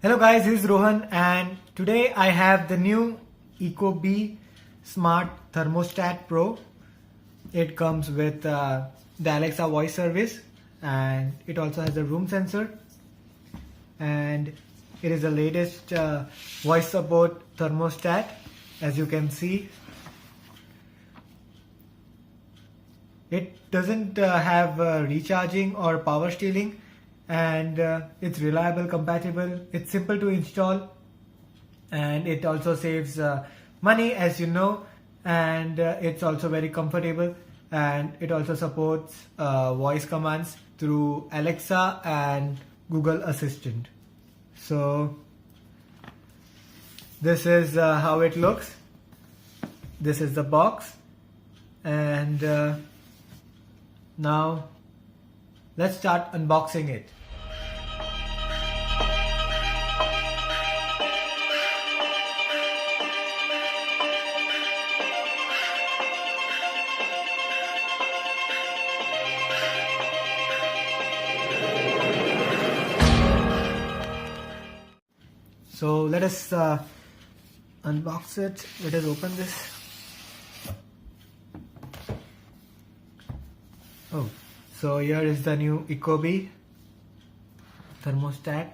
Hello guys, this is Rohan and today I have the new Ecobee Smart Thermostat Pro. It comes with the Alexa voice service and it also has the room sensor, and it is the latest voice support thermostat. As you can see, it doesn't have recharging or power stealing, and it's reliable, compatible, it's simple to install, and it also saves money, as you know, and it's also very comfortable, and it also supports voice commands through Alexa and Google Assistant. So this is how it looks. This is the box, and now let's start unboxing it. So let us unbox it. Let us open this. Oh, so here is the new Ecobee thermostat.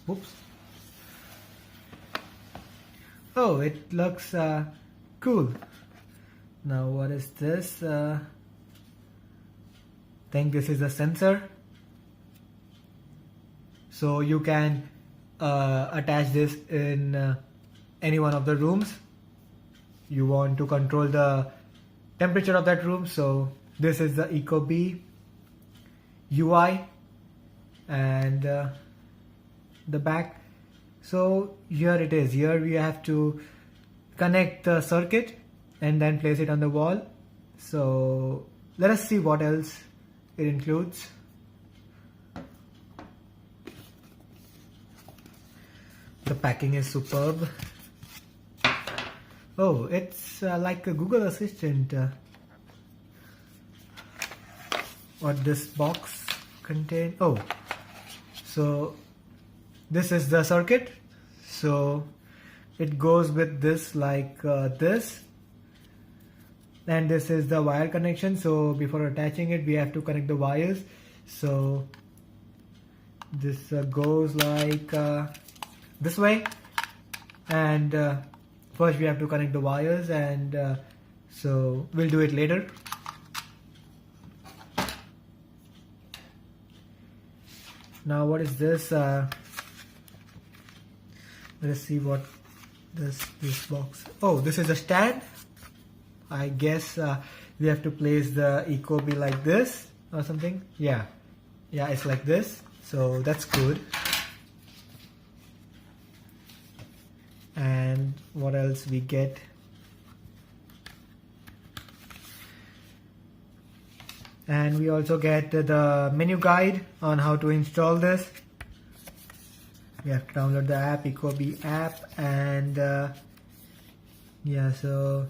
Oops. Oh, it looks cool. Now what is this? I think this is a sensor. So you can attach this in any one of the rooms. You want to control the temperature of that room. So this is the Ecobee UI and the back. So here it is. Here we have to connect the circuit and then place it on the wall. So let us see what else it includes. The packing is superb. Oh, it's like a Google Assistant. What this box contains? Oh, so this is the circuit. So it goes with this like this, and this is the wire connection. So before attaching it, we have to connect the wires. So this goes like this way, and first we have to connect the wires, and so we'll do it later. Now what is this? Let's see what this box. Oh, this is a stand. I guess we have to place the Ecobee like this or something. Yeah, it's like this. So that's good. And what else we get? And we also get the menu guide on how to install this. We have to download the app, Ecobee app, and so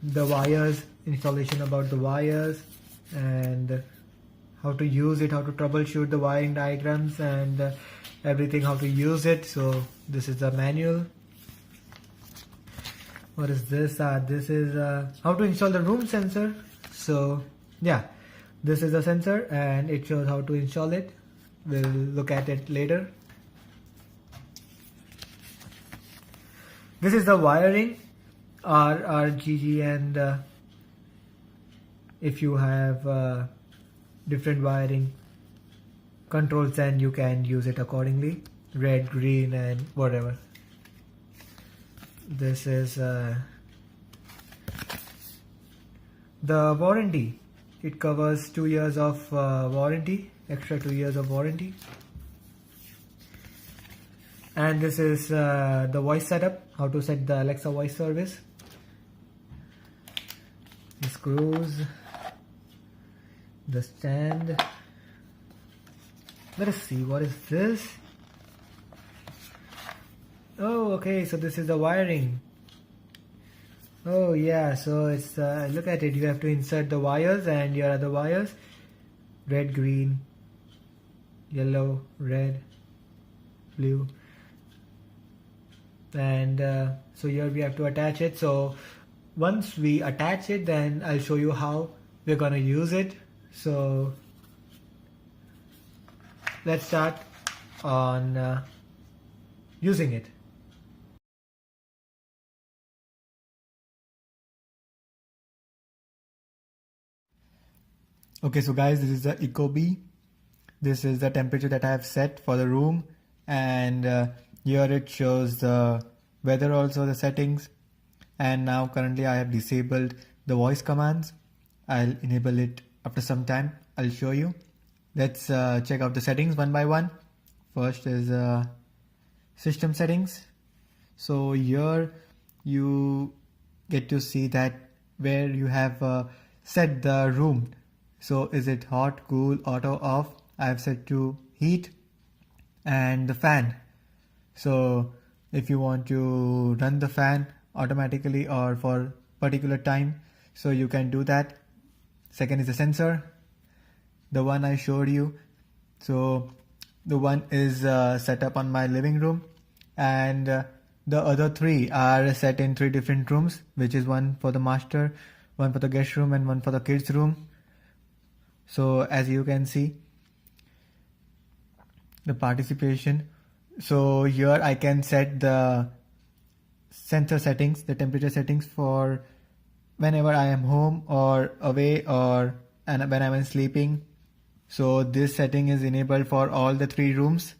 the wires, installation about the wires, and how to use it, how to troubleshoot the wiring diagrams, and everything, how to use it. So this is the manual. What is this? This is how to install the room sensor. So yeah, this is the sensor and it shows how to install it. We'll look at it later. This is the wiring, RGG, and if you have different wiring controls, then you can use it accordingly. Red, green, and whatever. This is the warranty. It covers 2 years of warranty, extra 2 years of warranty. And this is the voice setup, how to set the Alexa voice service. The screws, the stand. Let us see, what is this? Oh, okay, so this is the wiring. Oh yeah, so it's look at it. You have to insert the wires, and here are the wires: red, green, yellow, red, blue. and so here we have to attach it. So once we attach it, then I'll show you how we're gonna use it. So let's start on using it. Okay, so guys, this is the Ecobee. This is the temperature that I have set for the room, and here it shows the weather, also the settings. And now currently I have disabled the voice commands. I'll enable it after some time. I'll show you. Let's check out the settings one by one. First is system settings. So here you get to see that where you have set the room. So is it hot, cool, auto, off? I have set to heat, and the fan. So if you want to run the fan automatically or for particular time, so you can do that. Second is the sensor, the one I showed you. So the one is set up on my living room, and the other three are set in 3 different rooms, which is one for the master, one for the guest room, and one for the kids room. So as you can see, the participation. So here I can set the sensor settings, the temperature settings for whenever I am home or away, or and when I am sleeping. So this setting is enabled for all the 3 rooms.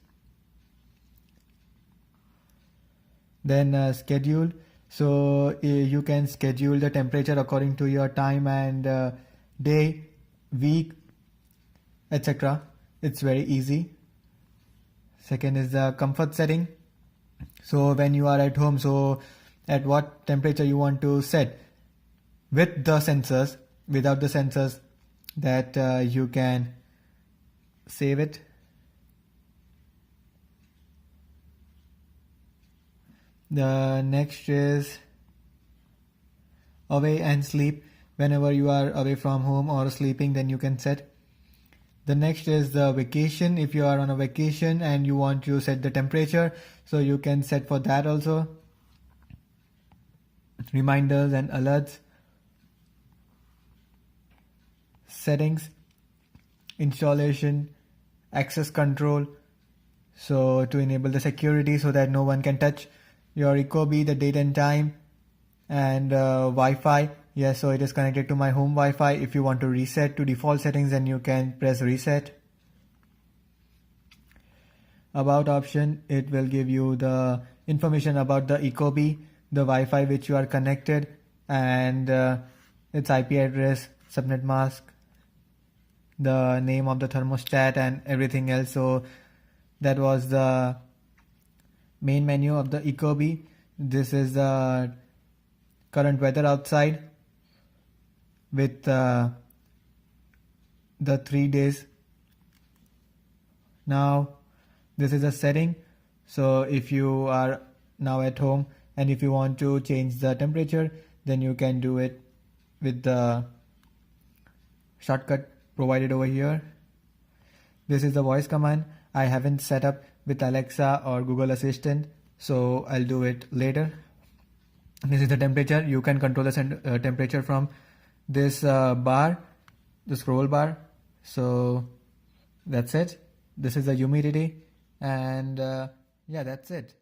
Then schedule. So you can schedule the temperature according to your time and day, week, etc. It's very easy. Second is the comfort setting. So when you are at home, so at what temperature you want to set with the sensors, without the sensors, that you can save it. The next is away and sleep. Whenever you are away from home or sleeping, then you can set. The next is the vacation. If you are on a vacation and you want to set the temperature, so you can set for that also. Reminders and alerts. Settings, installation, access control. So to enable the security so that no one can touch your Ecobee, the date and time, and Wi-Fi. Yes, so it is connected to my home Wi-Fi. If you want to reset to default settings, then you can press reset. About option, it will give you the information about the Ecobee, the Wi-Fi which you are connected, and its IP address, subnet mask, the name of the thermostat, and everything else. So that was the main menu of the Ecobee. This is the current weather outside with the 3 days. Now this is a setting. So if you are now at home and if you want to change the temperature, then you can do it with the shortcut provided over here. This is the voice command. I haven't set up with Alexa or Google Assistant, so I'll do it later. This is the temperature. You can control the temperature from this bar, the scroll bar. So that's it. This is the humidity, and yeah, that's it.